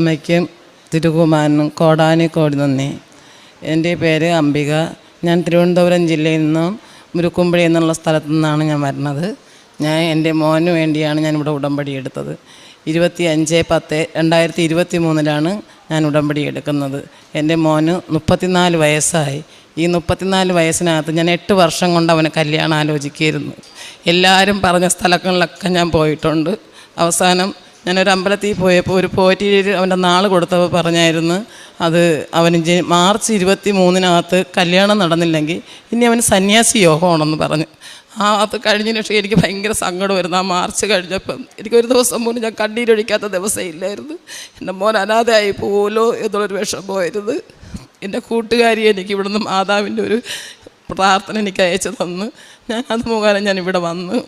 അമ്മയ്ക്കും തിരുകുമാരനും കോടാനുകോടി നന്ദി. എൻ്റെ പേര് അംബിക. ഞാൻ തിരുവനന്തപുരം ജില്ലയിൽ നിന്നും മുരുക്കുമ്പഴി എന്നുള്ള സ്ഥലത്തു നിന്നാണ് ഞാൻ വരുന്നത്. ഞാൻ എൻ്റെ മോന് വേണ്ടിയാണ് ഞാനിവിടെ ഉടമ്പടി എടുത്തത്. 25/10/2023 ഞാൻ ഉടമ്പടി എടുക്കുന്നത്. എൻ്റെ മോന് 34 വയസ്സായി. ഈ 34 വയസ്സിനകത്ത് ഞാൻ 8 വർഷം കൊണ്ട് അവന് കല്യാണം ആലോചിക്കുകയായിരുന്നു. എല്ലാവരും പറഞ്ഞ സ്ഥലങ്ങളിലൊക്കെ ഞാൻ പോയിട്ടുണ്ട്. അവസാനം ഞാനൊരു അമ്പലത്തിൽ പോയപ്പോൾ ഒരു പോറ്റിയിൽ അവൻ്റെ നാൾ കൊടുത്തപ്പോൾ പറഞ്ഞായിരുന്നു, അത് അവന് മാർച്ച് 23 കല്യാണം നടന്നില്ലെങ്കിൽ ഇനി അവന് സന്യാസി യോഗമാണെന്ന് പറഞ്ഞു. അത് കഴിഞ്ഞതിന് ശേഷം എനിക്ക് ഭയങ്കര സങ്കടമായിരുന്നു. ആ മാർച്ച് കഴിഞ്ഞപ്പം എനിക്കൊരു ദിവസം പോലും ഞാൻ കണ്ണീരൊഴിക്കാത്ത ദിവസം ഇല്ലായിരുന്നു. എൻ്റെ മോൻ അനാഥയായി പോലോ എന്നുള്ളൊരു വിഷമമായിരുന്നു. എൻ്റെ കൂട്ടുകാരി എനിക്ക് ഇവിടുന്ന് മാതാവിൻ്റെ ഒരു പ്രാർത്ഥന എനിക്ക് അയച്ചു തന്നു. ഞാൻ അത് മുഖാനം ഞാൻ ഇവിടെ വന്നു.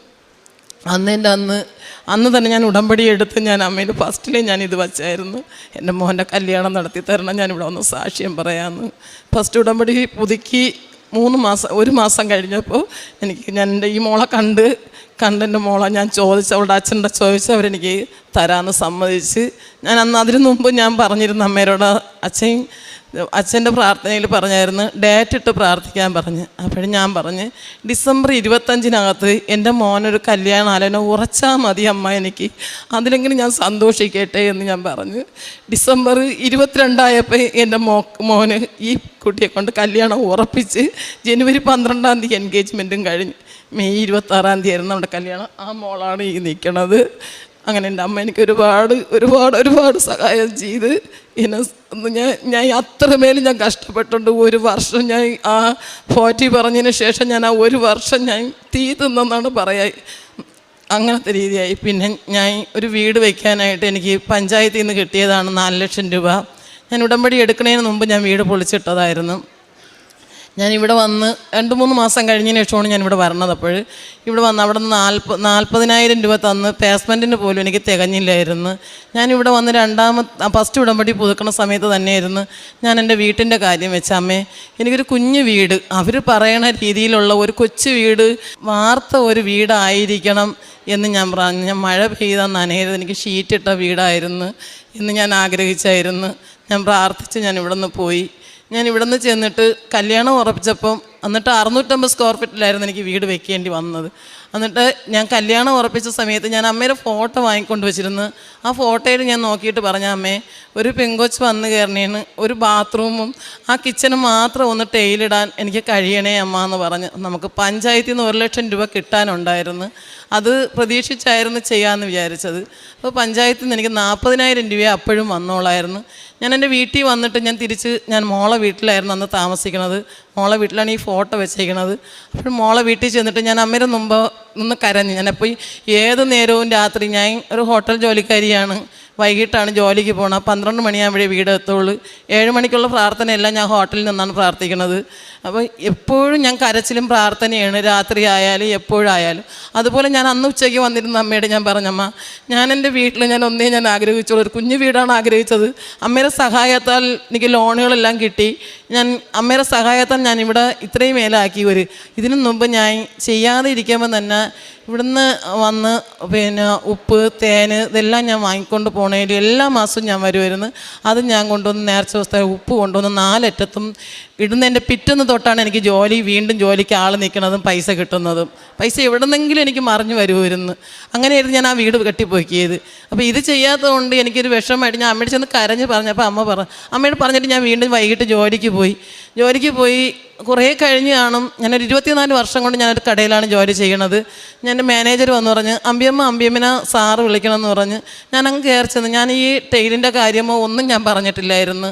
അന്ന് തന്നെ ഞാൻ ഉടമ്പടി എടുത്ത് ഞാൻ അമ്മയിൽ ഫസ്റ്റിലേ ഞാനിത് വച്ചായിരുന്നു, എൻ്റെ മോൻ്റെ കല്യാണം നടത്തി തരണം, ഞാനിവിടെ വന്ന് സാക്ഷ്യം പറയാമെന്ന്. ഫസ്റ്റ് ഉടമ്പടി പുതുക്കി 1 മാസം കഴിഞ്ഞപ്പോൾ ഞാൻ എൻ്റെ ഈ മോളെ കണ്ട് എൻ്റെ മോളെ ഞാൻ അവളുടെ അച്ഛൻ്റെ അവരെനിക്ക് തരാമെന്ന് സമ്മതിച്ച്. ഞാൻ അന്ന് അതിനു മുമ്പ് ഞാൻ പറഞ്ഞിരുന്നു അമ്മേരോട്, അച്ഛൻ്റെ പ്രാർത്ഥനയിൽ പറഞ്ഞായിരുന്നു ഡേറ്റ് ഇട്ട് പ്രാർത്ഥിക്കാൻ പറഞ്ഞ്. അപ്പോഴും ഞാൻ പറഞ്ഞ് ഡിസംബർ 25 എൻ്റെ മോനൊരു കല്യാണാലോചന ഉറച്ചാൽ മതി അമ്മ, എനിക്ക് അതിലെങ്കിലും ഞാൻ സന്തോഷിക്കട്ടെ എന്ന് ഞാൻ പറഞ്ഞ്. ഡിസംബർ 22 എൻ്റെ മോന് ഈ കുട്ടിയെ കൊണ്ട് കല്യാണം ഉറപ്പിച്ച്. ജനുവരി 12 എൻഗേജ്മെൻറ്റും കഴിഞ്ഞ്. മെയ് 26 ആയിരുന്നു നമ്മുടെ കല്യാണം. ആ മോളാണ് ഈ നിൽക്കണത്. അങ്ങനെ എൻ്റെ അമ്മ എനിക്ക് ഒരുപാട് സഹായം ചെയ്ത്. ഞാൻ അത്രമേൽ ഞാൻ കഷ്ടപ്പെട്ടുണ്ട്. 1 വർഷം ഞാൻ ആ പോറ്റി പറഞ്ഞതിന് ശേഷം ഞാൻ ആ 1 വർഷം ഞാൻ തീ തിന്നെന്നാണ് പറയാ. അങ്ങനത്തെ രീതിയായി. പിന്നെ ഞാൻ ഒരു വീട് വയ്ക്കാനായിട്ട് എനിക്ക് പഞ്ചായത്തിൽ നിന്ന് കിട്ടിയതാണ് 4 ലക്ഷം രൂപ. ഞാൻ ഉടമ്പടി എടുക്കുന്നതിന് മുമ്പ് ഞാൻ വീട് പൊളിച്ചിട്ടതായിരുന്നു. ഞാനിവിടെ വന്ന് 2-3 മാസം കഴിഞ്ഞതിന് ശേഷമാണ് ഞാനിവിടെ വരണത്. അപ്പോൾ ഇവിടെ വന്ന് അവിടെ നിന്ന് 40,000 രൂപ തന്ന് പേസ്മെൻറ്റിന് പോലും എനിക്ക് തികഞ്ഞില്ലായിരുന്നു. ഞാനിവിടെ വന്ന് ഫസ്റ്റ് ഉടമ്പടി പുതുക്കണ സമയത്ത് തന്നെയായിരുന്നു ഞാൻ എൻ്റെ വീട്ടിൻ്റെ കാര്യം വെച്ച. അമ്മേ, എനിക്കൊരു കുഞ്ഞു വീട്, അവർ പറയണ രീതിയിലുള്ള ഒരു കൊച്ചു വീട്, വാർത്ത ഒരു വീടായിരിക്കണം എന്ന് ഞാൻ പറഞ്ഞു. ഞാൻ മഴ പെയ്താൽ നനയരുത്, എനിക്ക് ഷീറ്റിട്ട വീടായിരുന്നു എന്ന് ഞാൻ ആഗ്രഹിച്ചായിരുന്നു. ഞാൻ പ്രാർത്ഥിച്ച് ഞാൻ ഇവിടെ നിന്ന് പോയി. ഞാൻ ഇവിടെ നിന്ന് ചെന്നിട്ട് കല്യാണം ഉറപ്പിച്ചപ്പം എന്നിട്ട് 650 സ്ക്വയർ ഫീറ്റിലായിരുന്നു എനിക്ക് വീട് വെക്കേണ്ടി വന്നത്. എന്നിട്ട് ഞാൻ കല്യാണം ഉറപ്പിച്ച സമയത്ത് ഞാൻ അമ്മയുടെ ഫോട്ടോ വാങ്ങിക്കൊണ്ട് വെച്ചിരുന്നു. ആ ഫോട്ടോയിൽ ഞാൻ നോക്കിയിട്ട് പറഞ്ഞ, അമ്മേ, ഒരു പെങ്കൊച്ച് വന്ന് കയറണേന് ഒരു ബാത്റൂമും ആ കിച്ചനും മാത്രം ഒന്ന് ടൈലിടാൻ എനിക്ക് കഴിയണേ അമ്മ എന്ന് പറഞ്ഞ്. നമുക്ക് പഞ്ചായത്തിൽ നിന്ന് 1 ലക്ഷം രൂപ കിട്ടാനുണ്ടായിരുന്നു. അത് പ്രതീക്ഷിച്ചായിരുന്നു ചെയ്യാമെന്ന് വിചാരിച്ചത്. അപ്പോൾ പഞ്ചായത്തിൽ നിന്ന് എനിക്ക് 40,000 രൂപ അപ്പോഴും വന്നോളായിരുന്നു. ഞാൻ എൻ്റെ വീട്ടിൽ വന്നിട്ട് ഞാൻ മോളെ വീട്ടിലായിരുന്നു അന്ന് താമസിക്കണത്. മോളെ വീട്ടിലാണ് ഈ ഫോട്ടോ വെച്ചേക്കണത്. അപ്പോൾ മോളെ വീട്ടിൽ ചെന്നിട്ട് ഞാൻ അമ്മയുടെ മുമ്പ് നിന്ന് കരഞ്ഞു. ഞാനപ്പോൾ ഏത് നേരവും രാത്രി, ഞാൻ ഒരു ഹോട്ടൽ ജോലിക്കാരിയാണ്, വൈകിട്ടാണ് ജോലിക്ക് പോകണം. 12 മണിയാകുമ്പോഴേ വീട് എത്തുള്ളൂ. 7 മണിക്കുള്ള പ്രാർത്ഥനയെല്ലാം ഞാൻ ഹോട്ടലിൽ നിന്നാണ് പ്രാർത്ഥിക്കുന്നത്. അപ്പോൾ എപ്പോഴും ഞാൻ കരച്ചിലും പ്രാർത്ഥനയാണ്, രാത്രി ആയാലും എപ്പോഴായാലും. അതുപോലെ ഞാൻ അന്ന് ഉച്ചയ്ക്ക് വന്നിരുന്ന അമ്മയോട് ഞാൻ പറഞ്ഞമ്മ, ഞാൻ എൻ്റെ വീട്ടിൽ ഞാൻ ആഗ്രഹിച്ചുള്ളൂ, ഒരു കുഞ്ഞു വീടാണ് ആഗ്രഹിച്ചത്. അമ്മയുടെ സഹായത്താൽ എനിക്ക് ലോണുകളെല്ലാം കിട്ടി. ഞാൻ അമ്മയുടെ സഹായത്താൽ ഞാനിവിടെ ഇത്രയും മേലാക്കി. ഇതിനു മുമ്പ് ഞാൻ ചെയ്യാതെ ഇരിക്കുമ്പോൾ തന്നെ ഇവിടുന്ന് വന്ന് പിന്നെ ഉപ്പ്, തേന് ഇതെല്ലാം ഞാൻ വാങ്ങിക്കൊണ്ട് പോകണേൽ എല്ലാ മാസവും ഞാൻ വരുമായിരുന്നു. അത് ഞാൻ കൊണ്ടുവന്ന് നേർച്ച ദിവസത്തെ ഉപ്പ് കൊണ്ടുവന്ന് 4 അറ്റത്തും ഇടുന്നതിൻ്റെ പിറ്റേന്ന് തൊട്ടാണ് എനിക്ക് വീണ്ടും ജോലിക്ക് ആൾ നിൽക്കുന്നതും പൈസ കിട്ടുന്നതും. പൈസ എവിടെ നിന്നെങ്കിലും എനിക്ക് മറിഞ്ഞു വരുമായിരുന്നു. അങ്ങനെയായിരുന്നു ഞാൻ ആ വീട് കെട്ടിപ്പോക്കിയത്. അപ്പോൾ ഇത് ചെയ്യാത്തതുകൊണ്ട് എനിക്കൊരു വിഷമമായിട്ട് ഞാൻ അമ്മയോട് ചെന്ന് കരഞ്ഞ് പറഞ്ഞപ്പോൾ അമ്മയോട് പറഞ്ഞിട്ട് ഞാൻ വീണ്ടും വൈകിട്ട് ജോലിക്ക് പോയി. കുറേ കഴിഞ്ഞ് കാണും. ഞാനൊരു 24 വർഷം കൊണ്ട് ഞാനൊരു കടയിലാണ് ജോലി ചെയ്യണത്. ഞാൻ എൻ്റെ മാനേജർ വന്ന് പറഞ്ഞ്, അമ്പിയമ്മനെ സാറ് വിളിക്കണമെന്ന് പറഞ്ഞ് ഞാൻ അങ്ങ് കയറി ചെന്ന്. ഞാൻ ഈ ടൈലിൻ്റെ കാര്യമോ ഒന്നും ഞാൻ പറഞ്ഞിട്ടില്ലായിരുന്നു.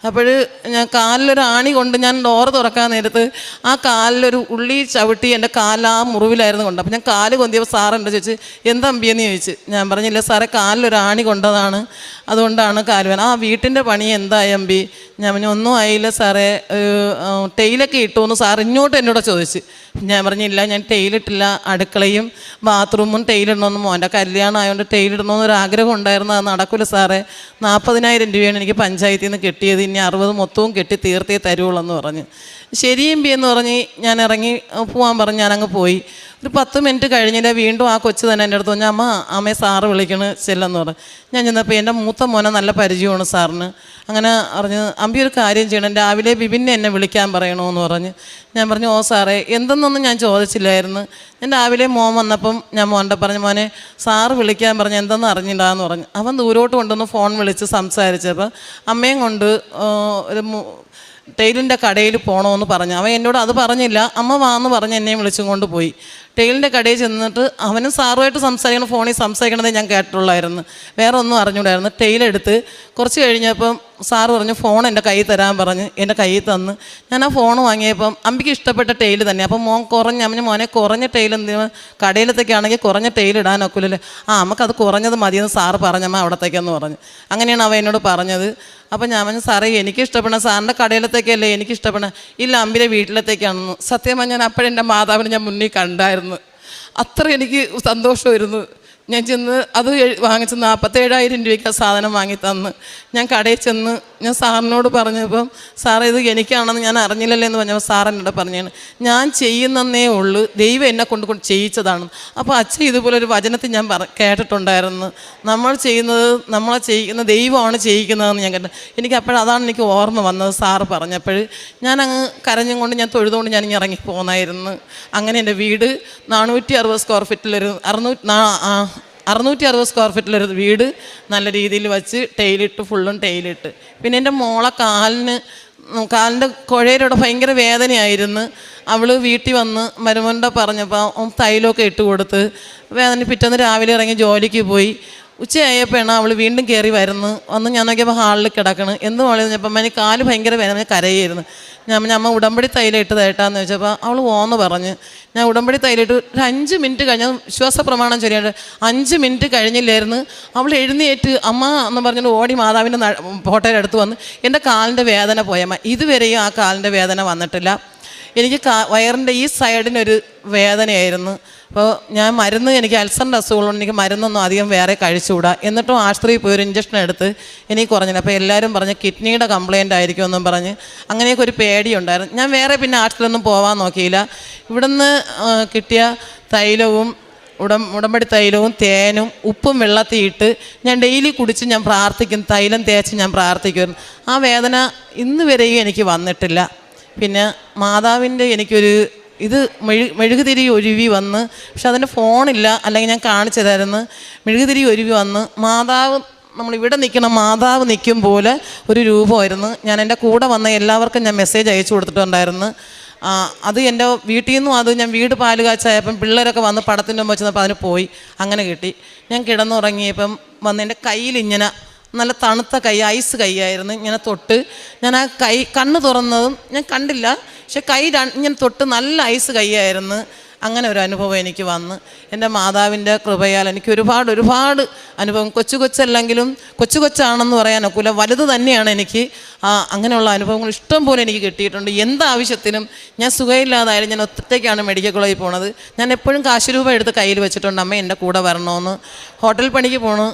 അപ്പോൾ ഞാൻ കാലിലൊരു ആണി കൊണ്ട് ഞാൻ ഡോറ് തുറക്കാൻ നേരത്ത് ആ കാലിലൊരു ഉള്ളി ചവിട്ടി എൻ്റെ കാലിൽ ആ മുറിവിലായിരുന്നു കൊണ്ട്. അപ്പോൾ ഞാൻ കാല് കൊന്തിയപ്പോൾ സാറുണ്ട് ചോദിച്ച്, എന്താ അമ്പിയെന്ന് ചോദിച്ച്. ഞാൻ പറഞ്ഞില്ല സാറേ, കാലിലൊരു ആണി കൊണ്ടതാണ്, അതുകൊണ്ടാണ് കാലുവേന. ആ വീട്ടിൻ്റെ പണി എന്തായി അമ്പി? ഞാൻ പറഞ്ഞു ഒന്നും ആയില്ല സാറേ, ടൈലൊക്കെ ഇട്ടുമെന്ന് സാർ ഇങ്ങോട്ട് എന്നോട് ചോദിച്ച്. ഞാൻ പറഞ്ഞില്ല, ഞാൻ ടൈലിട്ടില്ല, അടുക്കളയും ബാത്റൂമും ടൈലിടണമെന്ന് മോൻ്റെ കല്യാണം ആയതുകൊണ്ട് ടൈലിടണമെന്നൊരാഗ്രഹം ഉണ്ടായിരുന്നു, അത് നടക്കില്ല സാറേ. 40,000 രൂപയാണ് എനിക്ക് പഞ്ചായത്തിൽ നിന്ന് കിട്ടിയത്, ഇനി 60 മൊത്തവും കെട്ടി തീർത്തേ തരുവുള്ളൂ എന്ന് പറഞ്ഞ്. ശരിയും ബി എന്ന് പറഞ്ഞ് ഞാൻ ഇറങ്ങി പോകാൻ പറഞ്ഞ് ഞാനങ്ങ് പോയി. ഒരു 10 മിനിറ്റ് കഴിഞ്ഞില്ല, വീണ്ടും ആ കൊച്ചു തന്നെ എൻ്റെ അടുത്ത് പറഞ്ഞു, അമ്മയെ സാറ് വിളിക്കണ് ചെല്ലെന്ന് പറഞ്ഞു. ഞാൻ ചെന്നപ്പോൾ എൻ്റെ മൂത്ത മോനെ നല്ല പരിചയമാണ് സാറിന്. അങ്ങനെ പറഞ്ഞ് അമ്പി ഒരു കാര്യം ചെയ്യണം, രാവിലെ ബിബിനെ എന്നെ വിളിക്കാൻ പറയണമെന്ന് പറഞ്ഞ്. ഞാൻ പറഞ്ഞു ഓ സാറേ, എന്തെന്നൊന്നും ഞാൻ ചോദിച്ചില്ലായിരുന്നു. ഞാൻ രാവിലെ മോൻ വന്നപ്പം ഞാൻ മോൻ്റെ പറഞ്ഞു, മോനെ സാറ് വിളിക്കാൻ പറഞ്ഞു, എന്തെന്ന് അറിഞ്ഞില്ല എന്ന് പറഞ്ഞു. അവൻ ദൂരോട്ട് കൊണ്ടുവന്ന് ഫോൺ വിളിച്ച് സംസാരിച്ചപ്പോൾ അമ്മയും കൊണ്ട് ഒരു ടെയിലിൻ്റെ കടയിൽ പോകണമെന്ന് പറഞ്ഞു. അവൻ എന്നോട് അത് പറഞ്ഞില്ല, അമ്മ വാന്ന് പറഞ്ഞ് എന്നെയും വിളിച്ചും കൊണ്ട് പോയി. ടെയിലിൻ്റെ കടയിൽ ചെന്നിട്ട് അവനും സാറുമായിട്ട് സംസാരിക്കണം, ഫോണിൽ സംസാരിക്കണതേ ഞാൻ കേട്ടിട്ടുള്ളായിരുന്നു, വേറെ ഒന്നും അറിഞ്ഞൂടായിരുന്നു. ടെയിലെടുത്ത് കുറച്ച് കഴിഞ്ഞപ്പം സാറ് പറഞ്ഞു ഫോൺ എൻ്റെ കയ്യിൽ തരാൻ പറഞ്ഞ് എൻ്റെ കയ്യിൽ തന്ന് ഞാൻ ആ ഫോൺ വാങ്ങിയപ്പം അമ്പിക്ക് ഇഷ്ടപ്പെട്ട ടെയിൽ തന്നെ. അപ്പം മോനെ കുറഞ്ഞ ടെയിൽ എന്തിനാ, കടയിലത്തേക്കാണെങ്കിൽ കുറഞ്ഞ ടെയിൽ ഇടാനൊക്കില്ലല്ലേ, നമുക്കത് കുറഞ്ഞത് മതിയെന്ന് സാറ് പറഞ്ഞമ്മ അവിടത്തേക്കെന്ന് പറഞ്ഞു. അങ്ങനെയാണ് അവൻ എന്നോട് പറഞ്ഞത്. അപ്പം ഞാൻ പറഞ്ഞു സാറേ എനിക്ക് ഇഷ്ടപ്പെടണം, സാറിൻ്റെ കടയിലത്തേക്കല്ലേ എനിക്ക് ഇഷ്ടപ്പെടണം. ഇല്ല അമ്പിയുടെ വീട്ടിലത്തേക്കാണെന്ന്. സത്യം പറഞ്ഞാൽ അപ്പോഴെൻ്റെ മാതാവിനെ ഞാൻ മുന്നിൽ കണ്ടായിരുന്നു. അത്ര എനിക്ക് സന്തോഷമായിരുന്നു. ഞാൻ ചെന്ന് അത് വാങ്ങിച്ച് 47,000 രൂപയ്ക്ക് ആ സാധനം വാങ്ങി തന്ന് ഞാൻ കടയിൽ ചെന്ന് ഞാൻ സാറിനോട് പറഞ്ഞപ്പം സാറേ ഇത് എനിക്കാണെന്ന് ഞാൻ അറിഞ്ഞില്ലല്ലോ എന്ന് പറഞ്ഞപ്പോൾ സാർ എന്നോട് പറഞ്ഞാണ്, ഞാൻ ചെയ്യുന്നേ ഉള്ളൂ, ദൈവം എന്നെ കൊണ്ട് ചെയ്യിച്ചതാണ്. അപ്പോൾ അച്ഛൻ ഇതുപോലെ ഒരു വചനത്തിൽ ഞാൻ കേട്ടിട്ടുണ്ടായിരുന്നു, നമ്മളെ ചെയ്യുന്ന ദൈവമാണ് ചെയ്യിക്കുന്നതെന്ന് ഞാൻ കേട്ടു. എനിക്ക് അതാണ് എനിക്ക് ഓർമ്മ വന്നത് സാറ് പറഞ്ഞപ്പോൾ. ഞാൻ അങ്ങ് കരഞ്ഞും കൊണ്ട് ഞാൻ തൊഴുതുകൊണ്ട് ഞാൻ ഇങ്ങനെ ഇറങ്ങി പോന്നായിരുന്നു. അങ്ങനെ എൻ്റെ വീട് 460 സ്ക്വയർ ഫീറ്റിലൊരു 660 സ്ക്വയർ ഫീറ്റിലൊരു വീട് നല്ല രീതിയിൽ വച്ച് ടൈലിട്ട്, ഫുള്ളും ടൈലിട്ട്. പിന്നെ എൻ്റെ മോളെ കാലിൻ്റെ കുഴയിലൂടെ ഭയങ്കര വേദനയായിരുന്നു. അവൾ വീട്ടിൽ വന്ന് മരുമോൻ്റെ പറഞ്ഞപ്പോൾ തൈലമൊക്കെ ഇട്ട് കൊടുത്ത് വേദന. പിറ്റേന്ന് രാവിലെ ഇറങ്ങി ജോലിക്ക് പോയി. ഉച്ചയായപ്പോഴാണ് അവൾ വീണ്ടും കയറി വന്ന് ഞാൻ നോക്കിയപ്പോൾ ഹാളിൽ കിടക്കണം. എന്ത് പറഞ്ഞപ്പോൾ എനിക്ക് കാല് ഭയങ്കര വേദന, കരയായിരുന്നു. അമ്മ ഉടമ്പടി തൈലം ഇട്ടതായിട്ടാന്ന് ചോദിച്ചപ്പോൾ അവൾ ഓന്ന് പറഞ്ഞ്. ഞാൻ ഉടമ്പടി തൈലിട്ട് ഒരു 5 മിനിറ്റ് കഴിഞ്ഞാൽ വിശ്വാസ പ്രമാണം ചൊല്ലിയിട്ട് 5 മിനിറ്റ് കഴിഞ്ഞില്ലായിരുന്നു അവൾ എഴുന്നേറ്റ് അമ്മ എന്ന് പറഞ്ഞിട്ട് ഓടി മാതാവിൻ്റെ ഫോട്ടോയുടെ അടുത്ത് വന്ന് എൻ്റെ കാലിൻ്റെ വേദന പോയമ്മ. ഇതുവരെയും ആ കാലിൻ്റെ വേദന വന്നിട്ടില്ല. എനിക്ക് വയറിൻ്റെ ഈ സൈഡിനൊരു വേദനയായിരുന്നു. അപ്പോൾ ഞാൻ മരുന്ന്, എനിക്ക് അൾസറിൻ്റെ അസുഖമുള്ളതുകൊണ്ട് എനിക്ക് മരുന്നൊന്നും അധികം വേറെ കഴിച്ചുകൂടാ. എന്നിട്ടും ആശുപത്രിയിൽ പോയി ഒരു ഇഞ്ചക്ഷൻ എടുത്ത് എനിക്ക് കുറഞ്ഞില്ല. അപ്പോൾ എല്ലാവരും പറഞ്ഞ് കിഡ്നിയുടെ കംപ്ലയിൻ്റ് ആയിരിക്കുമെന്നും പറഞ്ഞ് അങ്ങനെയൊക്കെ ഒരു പേടിയുണ്ടായിരുന്നു. ഞാൻ വേറെ പിന്നെ ആശുപത്രിയിലൊന്നും പോകാൻ നോക്കിയില്ല. ഇവിടുന്ന് കിട്ടിയ തൈലവും ഉടമ്പടി തൈലവും തേനും ഉപ്പും വെള്ളത്തിയിട്ട് ഞാൻ ഡെയിലി കുടിച്ച് ഞാൻ പ്രാർത്ഥിക്കും, തൈലം തേച്ച് ഞാൻ പ്രാർത്ഥിക്കുമായിരുന്നു. ആ വേദന ഇന്ന് വരെയും എനിക്ക് വന്നിട്ടില്ല. പിന്നെ മാതാവിൻ്റെ എനിക്കൊരു മെഴുകുതിരി ഒരുവി വന്ന്, പക്ഷെ അതിൻ്റെ ഫോണില്ല, അല്ലെങ്കിൽ ഞാൻ കാണിച്ചു തരായിരുന്നു. മെഴുകുതിരി ഒരുവി വന്ന് മാതാവ്, നമ്മളിവിടെ നിൽക്കണം, മാതാവ് നിൽക്കും പോലെ ഒരു രൂപമായിരുന്നു. ഞാൻ എൻ്റെ കൂടെ വന്ന എല്ലാവർക്കും ഞാൻ മെസ്സേജ് അയച്ചു കൊടുത്തിട്ടുണ്ടായിരുന്നു. അത് എൻ്റെ വീട്ടിൽ നിന്നും അത് ഞാൻ വീട് പാല് കാച്ചായപ്പം പിള്ളേരൊക്കെ വന്ന് പടത്തിൻ്റെ മുമ്പ് വെച്ചപ്പോൾ അതിന് പോയി, അങ്ങനെ കിട്ടി. ഞാൻ കിടന്നുറങ്ങിയപ്പം വന്ന് എൻ്റെ കയ്യിലിങ്ങനെ നല്ല തണുത്ത കൈ, ഐസ് കൈയായിരുന്നു. ഇങ്ങനെ തൊട്ട് ഞാൻ ആ കണ്ണ് തുറന്നതും ഞാൻ കണ്ടില്ല, പക്ഷെ ഇങ്ങനെ തൊട്ട് നല്ല ഐസ് കൈയായിരുന്നു. അങ്ങനെ ഒരു അനുഭവം എനിക്ക് വന്ന് എൻ്റെ മാതാവിൻ്റെ കൃപയാൽ എനിക്ക് ഒരുപാട് അനുഭവം, കൊച്ചല്ലെങ്കിലും കൊച്ചാണെന്ന് പറയാനൊക്കില്ല, വലുത് തന്നെയാണ് എനിക്ക്. അങ്ങനെയുള്ള അനുഭവങ്ങൾ ഇഷ്ടം പോലെ എനിക്ക് കിട്ടിയിട്ടുണ്ട്. എന്താവശ്യത്തിനും ഞാൻ സുഖമില്ലാതായാലും ഞാൻ ഒറ്റയ്ക്കാണ് മെഡിക്കൽ കോളേജിൽ പോണത്. ഞാൻ എപ്പോഴും കാശ് രൂപ എടുത്ത് കയ്യിൽ വെച്ചിട്ടുണ്ട്, അമ്മ എൻ്റെ കൂടെ വരണമെന്ന്. ഹോട്ടൽ പണിക്ക് പോകണം,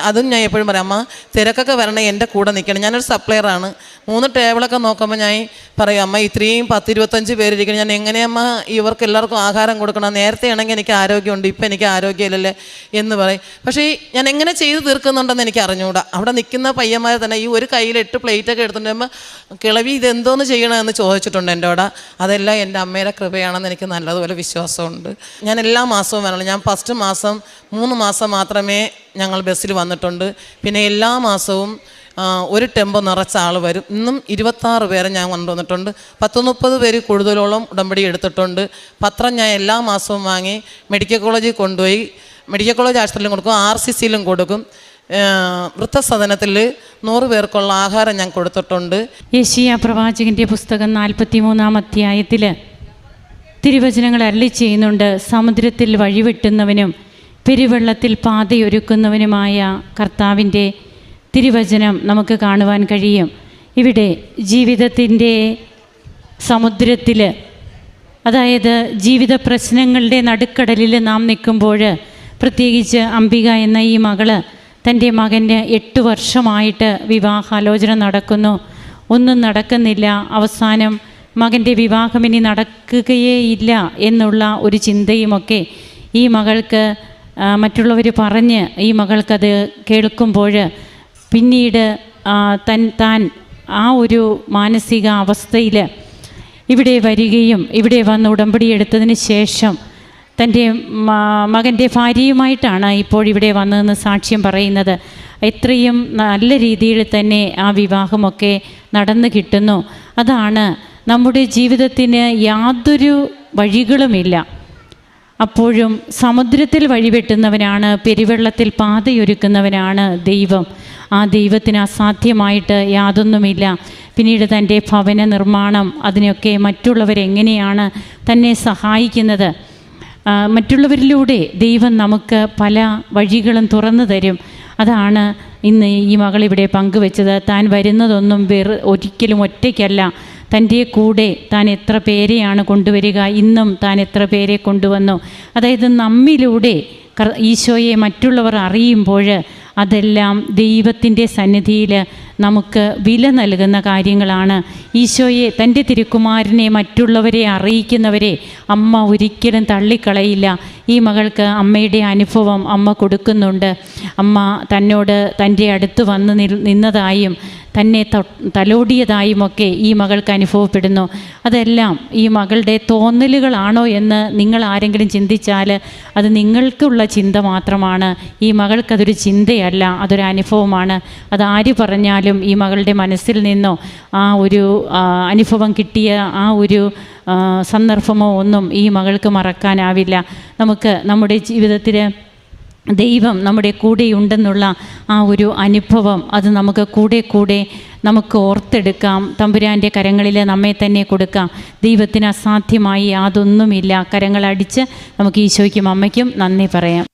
അതും ഞാൻ എപ്പോഴും പറയാം, അമ്മ തിരക്കൊക്കെ വരണേ എൻ്റെ കൂടെ നിൽക്കണം. ഞാനൊരു സപ്ലയറാണ്. 3 ടേബിളൊക്കെ നോക്കുമ്പോൾ ഞാൻ പറയും, അമ്മ ഇത്രയും 10-25 പേരിരിക്കണം, ഞാൻ എങ്ങനെയമ്മ ഇവർക്ക് എല്ലാവർക്കും ആഹാരം കൊടുക്കണം? നേരത്തെ ആണെങ്കിൽ എനിക്ക് ആരോഗ്യമുണ്ട്, ഇപ്പം എനിക്ക് ആരോഗ്യമില്ലല്ലേ എന്ന് പറയും. പക്ഷേ ഞാൻ എങ്ങനെ ചെയ്ത് തീർക്കുന്നുണ്ടെന്ന് എനിക്ക് അറിഞ്ഞുകൂടാ. അവിടെ നിൽക്കുന്ന പയ്യന്മാർ തന്നെ ഈ ഒരു കയ്യിൽ 8 പ്ലേറ്റൊക്കെ എടുത്തിട്ടുമ്പോൾ കിളവി ഇതെന്തോന്ന് ചെയ്യണമെന്ന് ചോദിച്ചിട്ടുണ്ട് എന്നോട്. അതെല്ലാം എൻ്റെ അമ്മയുടെ കൃപയാണെന്ന് എനിക്ക് നല്ലതുപോലെ വിശ്വാസമുണ്ട്. ഞാൻ എല്ലാ മാസവും വരണം. ഞാൻ ഫസ്റ്റ് മാസം 3 മാസം മാത്രമേ ഞങ്ങൾ ബസ്സിൽ വന്നിട്ടുണ്ട്. പിന്നെ എല്ലാ മാസവും ഒരു ടെമ്പോ നിറച്ച ആൾ വരും. ഇന്നും 26 പേരെ ഞാൻ കൊണ്ടുവന്നിട്ടുണ്ട്. 10-30 പേര് കൂടുതലോളം ഉടമ്പടി എടുത്തിട്ടുണ്ട്. പത്രം ഞാൻ എല്ലാ മാസവും വാങ്ങി മെഡിക്കൽ കോളേജിൽ കൊണ്ടുപോയി, മെഡിക്കൽ കോളേജ് ആശുപത്രിയിലും കൊടുക്കും, RCCയിലും കൊടുക്കും. വൃദ്ധസദനത്തിൽ 100 പേർക്കുള്ള ആഹാരം ഞാൻ കൊടുത്തിട്ടുണ്ട്. യെശയ്യാ പ്രവാചകൻ്റെ പുസ്തകം 43-ാം അധ്യായത്തിൽ തിരുവചനങ്ങൾ അരുളി ചെയ്യുന്നുണ്ട്. സമുദ്രത്തിൽ വഴിവെട്ടുന്നവനും പെരുവെള്ളത്തിൽ പാതയൊരുക്കുന്നവനുമായ കർത്താവിൻ്റെ തിരുവചനം നമുക്ക് കാണുവാൻ കഴിയും. ഇവിടെ ജീവിതത്തിൻ്റെ സമുദ്രത്തിൽ, അതായത് ജീവിത പ്രശ്നങ്ങളുടെ നടുക്കടലിൽ നാം നിൽക്കുമ്പോൾ, പ്രത്യേകിച്ച് അംബിക എന്ന ഈ മകള് തൻ്റെ മകന് 8 വർഷമായിട്ട് വിവാഹാലോചന നടക്കുന്നു, ഒന്നും നടക്കുന്നില്ല. അവസാനം മകൻ്റെ വിവാഹം ഇനി നടക്കുകയേ ഇല്ല എന്നുള്ള ഒരു ചിന്തയുമൊക്കെ ഈ മകൾക്ക് മറ്റുള്ളവർ പറഞ്ഞ് ഈ മകൾക്കത് കേൾക്കുമ്പോൾ പിന്നീട് താൻ ആ ഒരു മാനസിക അവസ്ഥയിൽ ഇവിടെ വരികയും ഇവിടെ വന്ന് ഉടമ്പടി എടുത്തതിന് ശേഷം തൻ്റെ മകൻ്റെ ഭാര്യയുമായിട്ടാണ് ഇപ്പോഴിവിടെ വന്നതെന്ന് സാക്ഷ്യം പറയുന്നത്. എത്രയും നല്ല രീതിയിൽ തന്നെ ആ വിവാഹമൊക്കെ നടന്നു കിട്ടുന്നു. അതാണ് നമ്മുടെ ജീവിതത്തിന് യാതൊരു വഴികളുമില്ല. അപ്പോഴും സമുദ്രത്തിൽ വഴിവെട്ടുന്നവനാണ്, പെരുവെള്ളത്തിൽ പാതയൊരുക്കുന്നവനാണ് ദൈവം. ആ ദൈവത്തിന് അസാധ്യമായിട്ട് യാതൊന്നുമില്ല. പിന്നീട് തൻ്റെ ഭവന നിർമ്മാണം, അതിനൊക്കെ മറ്റുള്ളവരെങ്ങനെയാണ് തന്നെ സഹായിക്കുന്നത്. മറ്റുള്ളവരിലൂടെ ദൈവം നമുക്ക് പല വഴികളും തുറന്നു തരും. അതാണ് ഇന്ന് ഈ മകളിവിടെ പങ്കുവെച്ചത്. താൻ വരുന്നതൊന്നും ഒരിക്കലും ഒറ്റയ്ക്കല്ല, തൻ്റെ കൂടെ താൻ എത്ര പേരെയാണ് കൊണ്ടുവരിക, ഇന്നും താൻ എത്ര പേരെ കൊണ്ടുവന്നു. അതായത് നമ്മിലൂടെ ഈശോയെ മറ്റുള്ളവർ അറിയുമ്പോൾ അതെല്ലാം ദൈവത്തിൻ്റെ സന്നിധിയിൽ നമുക്ക് വില നൽകുന്ന കാര്യങ്ങളാണ്. ഈശോയെ, തൻ്റെ തിരുക്കുമാരനെ മറ്റുള്ളവരെ അറിയിക്കുന്നവരെ അമ്മ ഒരിക്കലും തള്ളിക്കളയില്ല. ഈ മകൾക്ക് അമ്മയുടെ അനുഭവം അമ്മ കൊടുക്കുന്നുണ്ട്. അമ്മ തന്നോട് തൻ്റെ അടുത്ത് വന്ന് നിന്നതായും തന്നെ തലോടിയതായുമൊക്കെ ഈ മകൾക്ക് അനുഭവപ്പെടുന്നു. അതെല്ലാം ഈ മകളുടെ തോന്നലുകളാണോ എന്ന് നിങ്ങൾ ആരെങ്കിലും ചിന്തിച്ചാൽ അത് നിങ്ങൾക്കുള്ള ചിന്ത മാത്രമാണ്. ഈ മകൾക്കതൊരു ചിന്തയല്ല, അതൊരു അനുഭവമാണ്. അതാര് പറഞ്ഞാലും ഈ മകളുടെ മനസ്സിൽ നിന്നോ ആ ഒരു അനുഭവം കിട്ടിയ ആ ഒരു സന്ദർഭമോ ഒന്നും ഈ മകൾക്ക് മറക്കാനാവില്ല. നമുക്ക് നമ്മുടെ ജീവിതത്തിൽ ദൈവം നമ്മുടെ കൂടെയുണ്ടെന്നുള്ള ആ ഒരു അനുഭവം അത് നമുക്ക് കൂടെ നമുക്ക് ഓർത്തെടുക്കാം. തമ്പുരാൻ്റെ കരങ്ങളിൽ നമ്മെ തന്നെ കൊടുക്കാം. ദൈവത്തിന് അസാധ്യമായി യാതൊന്നുമില്ല. കരങ്ങളടിച്ച് നമുക്ക് ഈശോയ്ക്കും അമ്മയ്ക്കും നന്ദി പറയാം.